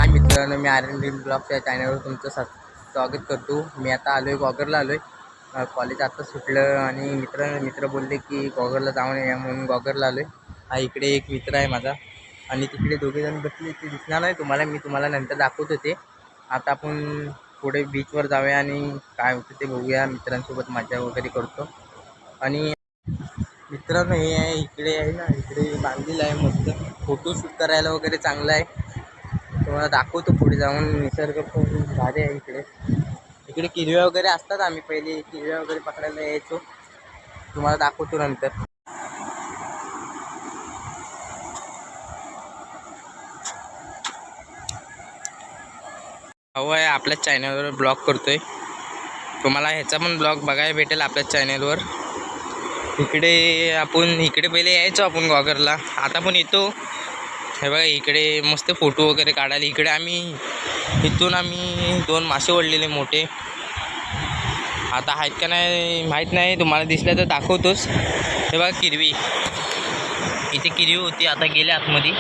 हाय मित्रांनो, मी Aryan dream blogs या चॅनलवर तुमचं स्वागत करतो. मी आता आलो आहे गॉगरला आलो आहे. कॉलेज आता सुटलं आणि मित्र बोलले की गॉगरला जाऊन या म्हणून गॉगरला आलो आहे. हा इकडे एक मित्र आहे माझा आणि तिकडे दोघेजण बसले, ते दिसणार नाही तुम्हाला, मी तुम्हाला नंतर दाखवतो ते. आता आपण पुढे बीचवर जाऊया आणि काय होतं ते बघूया. मित्रांसोबत मजा वगैरे करतो. आणि मित्रांनो हे आहे, इकडे आहे ना, इकडे बांधलेलं आहे मस्त, फोटोशूट करायला वगैरे चांगलं आहे. तुम्हाला दाखवतो पुढे जाऊन. निसर्ग पण भारी आहे इकडे. इकडे किरव्या वगैरे असतात, आम्ही पहिले किरव्या वगैरे पकडायला यायचो, तुम्हाला दाखवतो नंतर. हवं आहे आपल्याच चॅनलवर ब्लॉग करतोय, तुम्हाला ह्याचा पण ब्लॉग बघायला भेटेल आपल्याच चॅनलवर. इकडे पहिले यायचो आपण गॉगरला, आता पण येतो. हे बघा इकडे मस्त फोटो वगैरे काढायला. इकडे इथून आम्ही 2 मासे ओढलेले मोठे, आता आहेत का नाही माहीत नाही, तुम्हाला दिसलं तर दाखवतोच. हे बघा किरवी, इथे किरवी होती, आता गेले आतमध्ये.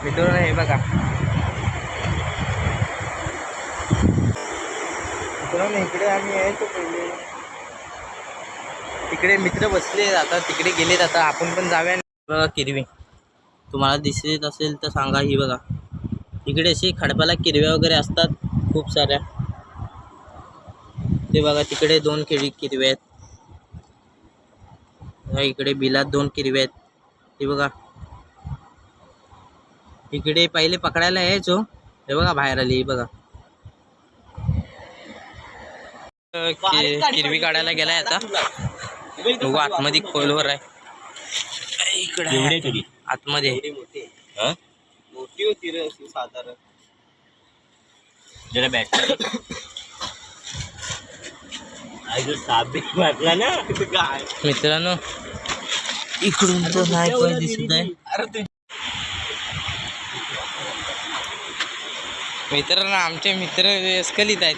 मित्रांनो हे बघा, मित्रांनो इकडे आम्ही यायचो पहिले. तिकडे मित्र बसले, आता तिकडे गेलेत, आता आपण पण जाऊया. बघा किरवी, तुम्हाला दिसत असेल तर सांगा. ही बघा इकडे अशी खडपाला किरव्या वगैरे असतात खूप साऱ्या. ते बघा तिकडे 2 किरव्या आहेत. इकडे बिलात 2 किरव्या आहेत. हे बघा इकडे पहिले पकडायला यायचो. हे बघा बाहेर आली, बघा किरवी काढायला गेलाय आता. बघू आतमध्ये खोलवर आहे. इकडे आतमध्ये मोठी होती रे अशी साधारण. जरा बॅटरी वाटला ना मित्रांनो, इकडून तर नाही पण दिसत आहे. मित्रांनो आमचे मित्र अस्खलित आहेत,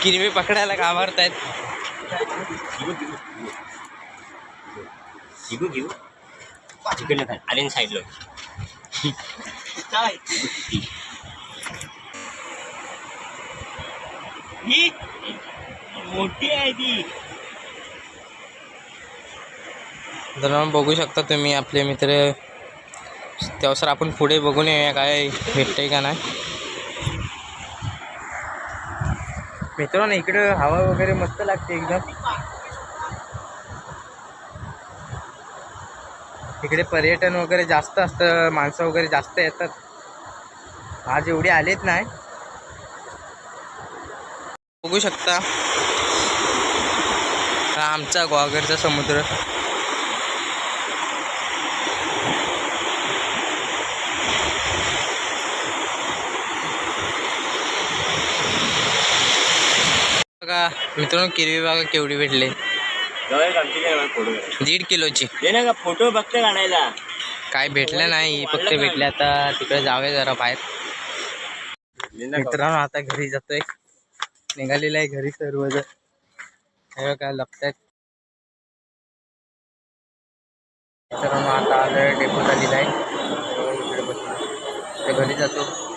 किरवे पकडायला घाबरतायत. आले साईडला ही मोठी आहे ती. तर बघू शकता तुम्ही आपले मित्र. त्यानुसार आपण पुढे बघून येऊया काय भेटतंय का नाही. मित्रांनो इकडे हवा वगैरे मस्त लागते एकदम. इकडे पर्यटन वगैरे जास्त असतं, माणसं वगैरे जास्त येतात. आज एवढे आलेत नाही. बघू शकता हा आमचा गॉगरचा समुद्र. बघा मित्रांनो किरवी बघा केवढी भेटले, 1.5 किलोची. फोटो फक्त काढायला काय भेटलं नाही, फक्त भेटले. आता तिकडे जाऊया जरा बाहेर. मित्रांनो आता घरी जातोय, निघालेला आहे घरी सर्वजण. हे काय लपतायत. मित्रांनो आता आलोय डेपोत आलेला आहे, इकडे बसलो, घरी जातो.